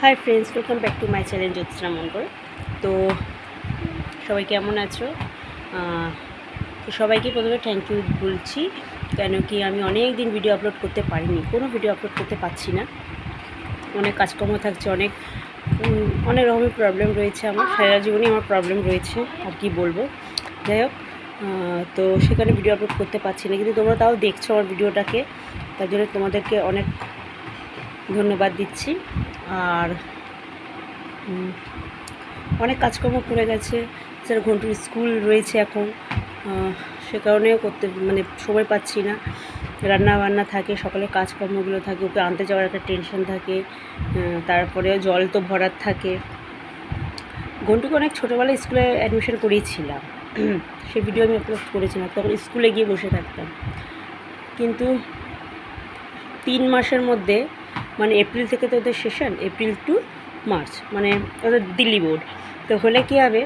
High friends, welcome back to my channel Jyotsna Mangal. তো সবাই কেমন আছো? তো সবাইকে প্রথমে থ্যাংক ইউ বলছি, কেন কি আমি অনেক দিন ভিডিও আপলোড করতে পারিনি, কোনো ভিডিও আপলোড করতে পারছি না। অনেক কাজকর্ম থাকছে, অনেক রকমের প্রবলেম রয়েছে। আমার সারা জীবনে আমার প্রবলেম রয়েছে, আর কি বলবো। যাই হোক, তো সেখানে ভিডিও আপলোড করতে পারছি না, কিন্তু তোমরা তাও দেখছো আমার ভিডিওটাকে, তার জন্য তোমাদেরকে অনেক ধন্যবাদ দিচ্ছি। আর অনেক কাজকর্ম পড়ে গেছে, স্যার ঘন্টুর স্কুল রয়েছে এখন, সে কারণেও করতে সময় পাচ্ছি না। রান্না বান্না থাকে, সকালে কাজকর্মগুলো থাকে, ওকে আনতে যাওয়ার একটা টেনশন থাকে, তারপরে জল তো ভরার থাকে। ঘন্টুকে অনেক ছোটোবেলায় স্কুলে অ্যাডমিশন করিয়েছিলাম, সে ভিডিও আমি আপলোড করেছিলাম, তখন স্কুলে গিয়ে বসে থাকতাম। কিন্তু 3 মাসের মধ্যে, এপ্রিল থেকে তো ওদের সেশন, এপ্রিল টু মার্চ, ওদের দিল্লি বোর্ড, তো হলে কী হবে,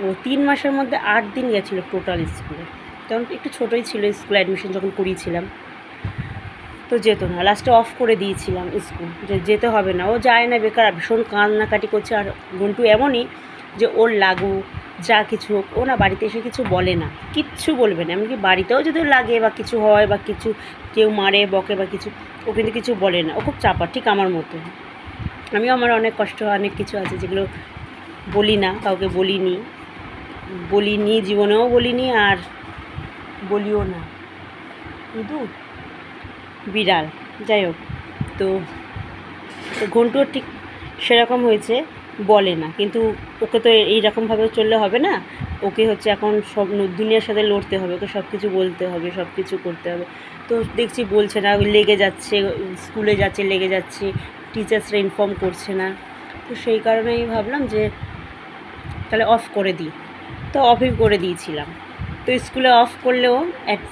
ও 3 মাসের মধ্যে 8 দিন গেছিলো টোটাল স্কুলে। তখন একটু ছোটোই ছিল, স্কুলে অ্যাডমিশন যখন করিয়েছিলাম, তো যেত না, লাস্টে অফ করে দিয়েছিলাম স্কুল, যে যেতে হবে না, ও যায় না বেকার, ভীষণ কান্নাকাটি করছে। আর ঘন্টু এমনই যে ওর লাগুক যা কিছু হোক, ও না বাড়িতে এসে কিছু বলে না, কিচ্ছু বলবে না। এমনকি বাড়িতেও যদি লাগে বা কিছু হয় বা কিছু কেউ মারে বকে বা কিছু, ও কিন্তু কিছু বলে না, ও খুব চাপা, ঠিক আমার মতো। আমিও আমার অনেক কষ্ট, অনেক কিছু আছে যেগুলো বলি না, কাউকে বলিনি, জীবনেও বলিনি, আর বলিও না। কিন্তু বিড়াল, যাই হোক, তো ঘন্টুও ঠিক সেরকম হয়েছে, বলে না, কিন্তু ওকে তো এইরকমভাবে চললে হবে না। ওকে হচ্ছে এখন সব দুনিয়ার সাথে লড়তে হবে, ওকে সব কিছু বলতে হবে, সব কিছু করতে হবে। তো দেখছি বলছে না, লেগে যাচ্ছে, স্কুলে যাচ্ছে লেগে যাচ্ছে, টিচার্সরা ইনফর্ম করছে না। তো সেই কারণে আমি ভাবলাম যে তাহলে অফ করে দিই, তো অফই করে দিয়েছিলাম। তো স্কুলে অফ করলেও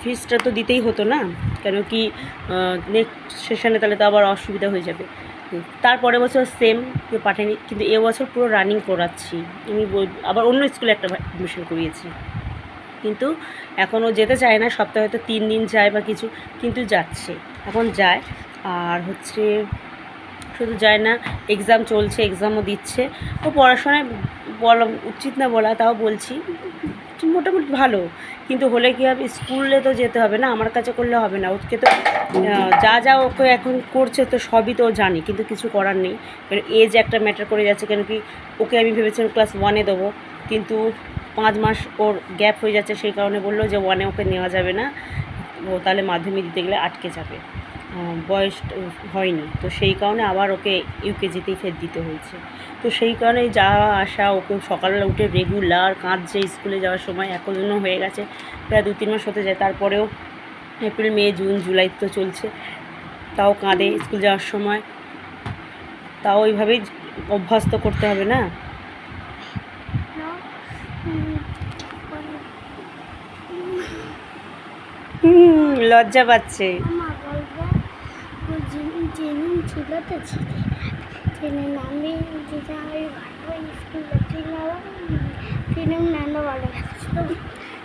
ফিসটা তো দিতেই হতো না, কেন কি নেক্সট সেশনে তাহলে তো আবার অসুবিধা হয়ে যাবে। তারপরে বছর সেম কেউ পাঠায়নি, কিন্তু এবছর পুরো রানিং করাচ্ছি আমি। আবার অন্য স্কুলে একটা অ্যাডমিশন করিয়েছি, কিন্তু এখনও যেতে চায় না, সপ্তাহে হয়তো 3 দিন যায় বা কিছু, কিন্তু যাচ্ছে, এখন যায়। আর হচ্ছে শুধু যায় না, এক্সাম চলছে, এক্সামও দিচ্ছে। ও পড়াশোনায় বলা উচিত না বলা, তাও বলছি মোটামুটি ভালো, কিন্তু হলে কী হবে, স্কুলে তো যেতে হবে না, আমার কাছে করলে হবে না। ওকে তো যা ওকে এখন করছে তো সবই তো জানি, কিন্তু কিছু করার নেই, কারণ এজ একটা ম্যাটার করে যাচ্ছে। কেন কি ওকে আমি ভেবেছিলাম ক্লাস 1-এ দেবো, কিন্তু 5 মাস ওর গ্যাপ হয়ে যাচ্ছে, সেই কারণে বললো যে 1-এ ওকে নেওয়া যাবে না, ও তাহলে মাধ্যমিক দিতে গেলে আটকে যাবে, বয়স হয়নি। তো সেই কারণে আবার ওকে ইউকেজিতেই ফের দিতে হয়েছে। তো সেই কারণে যাওয়া আসা, ওকে সকালবেলা উঠে রেগুলার কাঁদছে স্কুলে যাওয়ার সময়, এখনও হয়ে গেছে প্রায় 2-3 মাস হতে যায়, তারপরেও এপ্রিল মে জুন জুলাই তো চলছে, তাও কাঁদে স্কুল যাওয়ার সময়। তাও ওইভাবেই অভ্যস্ত করতে হবে না। লজ্জা পাচ্ছে।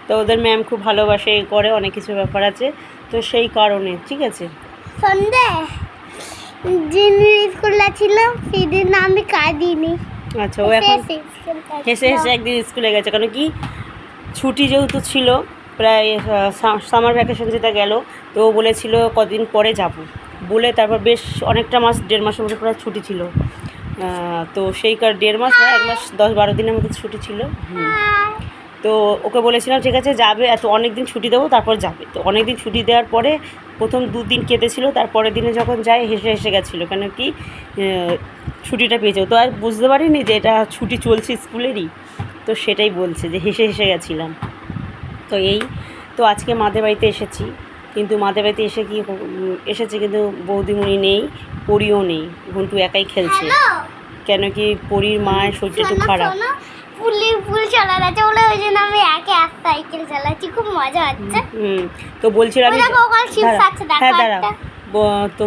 তো ওদের ম্যাম খুব ভালোবাসে, করে অনেক কিছু ব্যাপার আছে, তো সেই কারণে ঠিক আছে। সন্ধ্যে স্কুলে ছিলাম সেদিন আমি কাঁদিনি। আচ্ছা, ও এখন হেসে একদিন স্কুলে গেছে, কারণ কি ছুটি যেহেতু ছিল, প্রায় সামার ভ্যাকেশন যেটা গেল, তো ও বলেছিল কদিন পরে যাব বলে, তারপর বেশ অনেকটা মাস, 1.5 মাসের মতো প্রায় ছুটি ছিল। তো সেই 1.5 মাস বা 1 মাস 10-12 দিনের মতো ছুটি ছিল। তো ওকে বলেছিলাম ঠিক আছে যাবে, এত অনেক দিন ছুটি দেবো, তারপর যাবে। তো অনেক দিন ছুটি দেওয়ার পরে প্রথম 2 দিন কেটেছিল, তারপরের দিনে যখন যায় হেসে গেছিলো, কেন কি ছুটিটা পেয়েছে। তো আর বুঝতে পারিনি যে এটা ছুটি চলছে স্কুলেরই, তো সেটাই বলছে যে হেসে গেছিলাম। তো তো আজকে মাদের বাড়িতে এসেছি, কিন্তু মাদের বাড়িতে এসেছে কিন্তু বৌদিমণি নেই, পরিও নেই, ঘন্টু একাই খেলছে, কেন কি পরির মায়ের শরীরটা একটু খারাপ। ফুল চালাচ্ছে বলে, ওই জন্য আমি একে সাইকেল চালাচ্ছি, খুব মজা হচ্ছে। তো বলছিলাম তো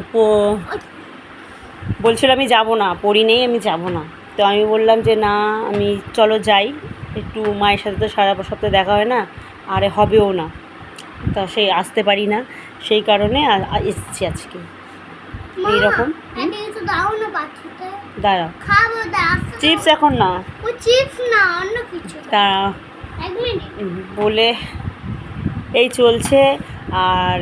বলছিল আমি যাবো না, পরি নেই, আমি যাব না। তো আমি বললাম যে না, আমি চলো যাই একটু, মায়ের সাথে তো সারা সপ্তাহে দেখা হয় না, আরে হবেও না, তা সেই আসতে পারি না, সেই কারণে এসেছি আজকে। এইরকম দাঁড়া, খাবো চিপস এখন না, ও চিপস না অন্য কিছু দাঁড়া। এক মিনিট বলে এই চলছে। আর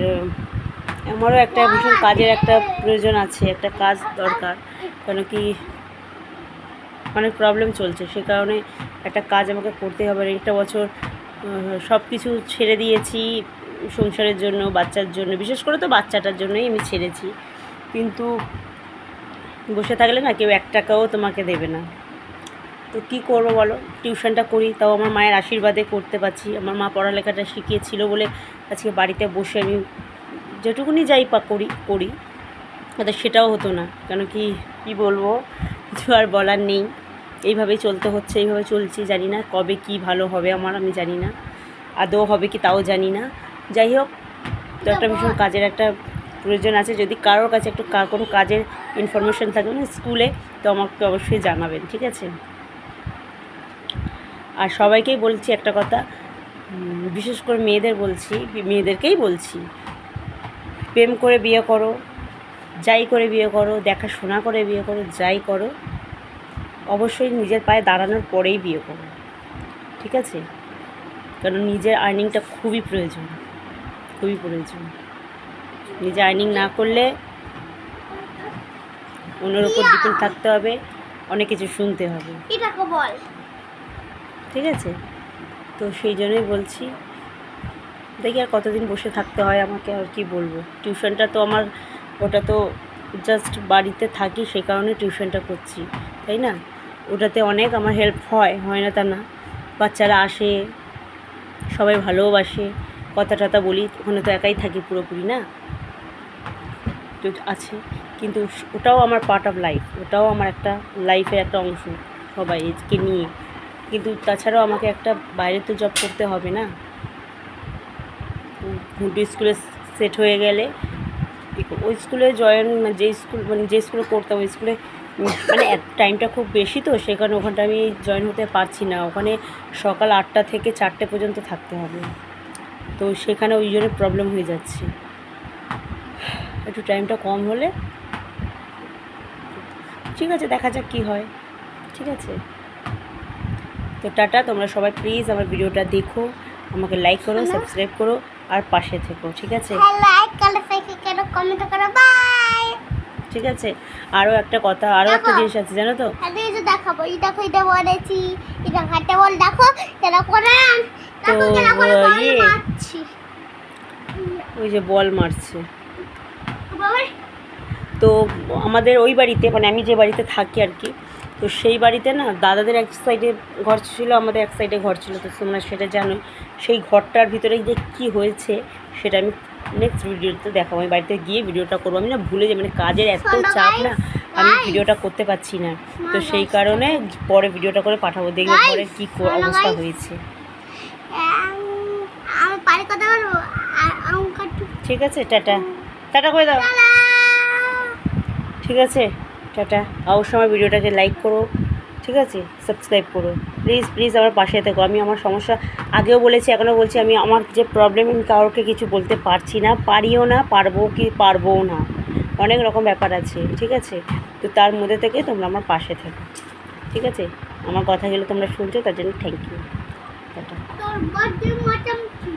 আমারও একটা ভীষণ কাজের একটা প্রয়োজন আছে, একটা কাজ দরকার, কেন কি অনেক প্রবলেম চলছে, সে কারণে একটা কাজ আমাকে করতে হবে। আর একটা বছর সব কিছু ছেড়ে দিয়েছি সংসারের জন্য, বাচ্চার জন্য, বিশেষ করে তো বাচ্চাটার জন্যই আমি ছেড়েছি। কিন্তু বসে থাকলে না কেউ 1 টাকাও তোমাকে দেবে না। তো কী করবো বলো, টিউশনটা করি, তাও আমার মায়ের আশীর্বাদে করতে পারছি। আমার মা পড়ালেখাটা শিখিয়েছিল বলে আজকে বাড়িতে বসে আমি যেটুকুনি যাই করি। সেটাও হতো না, কেন কি বলবো, কিছু আর বলার নেই। এইভাবেই চলতে হচ্ছে, এইভাবে চলছি। জানি না কবে কি ভালো হবে আমার, আমি জানি না আদৌ হবে কি তাও জানি না। যাই হোক, তো একটা ভীষণ কাজের একটা প্রয়োজন আছে। যদি কারোর কাছে একটু কোনো কাজের ইনফরমেশান থাকে না স্কুলে, তো আমাকে অবশ্যই জানাবেন, ঠিক আছে? আর সবাইকেই বলছি একটা কথা, বিশেষ করে মেয়েদেরকেই বলছি, প্রেম করে বিয়ে করো, যাই করে বিয়ে করো, দেখাশোনা করে বিয়ে করো, যাই করো, অবশ্যই নিজের পায়ে দাঁড়ানোর পরেই বিয়ে করো, ঠিক আছে? কারণ নিজের আর্নিংটা খুবই প্রয়োজন। নিজে আর্নিং না করলে অন্যের উপর ডিপেন্ড থাকতে হবে, অনেক কিছু শুনতে হবে, এটাকে বল, ঠিক আছে? তো সেই জন্যই বলছি, দেখি আর কতদিন বসে থাকতে হয় আমাকে, আর কি বলবো। টিউশনটা তো আমার, ওটা তো জাস্ট বাড়িতে থাকি সেই কারণে টিউশনটা করছি, তাই না? ওটাতে অনেক আমার হেল্প হয় না তা না। বাচ্চারা আসে, সবাই ভালোবাসে, কথা টথা বলি, ওখানে তো একাই থাকি পুরোপুরি না, তো আছে। কিন্তু ওটাও আমার পার্ট অফ লাইফ, ওটাও আমার একটা লাইফের একটা অংশ, সবাইকে নিয়ে। কিন্তু তাছাড়াও আমাকে একটা বাইরে তো জব করতে হবে না। ঘুঁটু স্কুলে সেট হয়ে গেলে ওই স্কুলে যে স্কুলে করতাম, ওই স্কুলে মানে টাইমটা খুব বেশি, তো সেখানে ওখানটা আমি জয়েন হতে পারছি না। ওখানে সকাল 8টা থেকে 4টে পর্যন্ত থাকতে হবে, তো সেখানে ওই জন্য প্রবলেম হয়ে যাচ্ছে। একটু টাইমটা কম হলে ঠিক আছে, দেখা যাক কী হয়, ঠিক আছে? তো টাটা, তোমরা সবাই প্লিজ আমার ভিডিওটা দেখো, আমাকে লাইক করো, সাবস্ক্রাইব করো, আর পাশে থেকো, ঠিক আছে? লাইক করো, কমেন্ট করো, বাই। ঠিক আছে। আরও একটা কথা, আরও একটা জিনিস আছে, জানো তো? এই যে দেখাবো, এই দেখো, এটা বলেছি, এটা হাতে বল, দেখো কেন করে, তো ইয়ে মারছি, ওই যে বল মারছে। বাবা তো আমাদের ওই বাড়িতে, মানে আমি যে বাড়িতে থাকি আর কি, তো সেই বাড়িতে না দাদাদের এক সাইডে ঘর ছিল, আমাদের এক সাইডে ঘর ছিল, তো তোমরা সেটা জানোই। সেই ঘরটার ভিতরে যে কী হয়েছে সেটা আমি নেক্সট ভিডিওতে দেখাবো। আমি বাড়িতে গিয়ে ভিডিওটা করবো। আমি না ভুলে যাই, মানে কাজের এত চাপ না, আমি ভিডিওটা করতে পারছি না, তো সেই কারণে পরে ভিডিওটা করে পাঠাবো, দেখবে পরে কী অবস্থা হয়েছে। আমি পারি কথা বলবো, ঠিক আছে, টাটা, টাটা করে দাও, ঠিক আছে, টাটা। অবশ্যই আমার ভিডিওটাকে লাইক করো, ঠিক আছে, সাবস্ক্রাইব করো, প্লিজ আমার পাশে থেকো। আমি আমার সমস্যা আগেও বলেছি, এখনও বলছি, আমি আমার যে প্রবলেম, আমি কাউকে কিছু বলতে পারছি না, পারিও না, পারবও না, অনেক রকম ব্যাপার আছে, ঠিক আছে? তো তার মধ্যে থেকে তোমরা আমার পাশে থেকো, ঠিক আছে? আমার কথাগুলো তোমরা শুনছো, তার জন্য থ্যাংক ইউ, টাটা।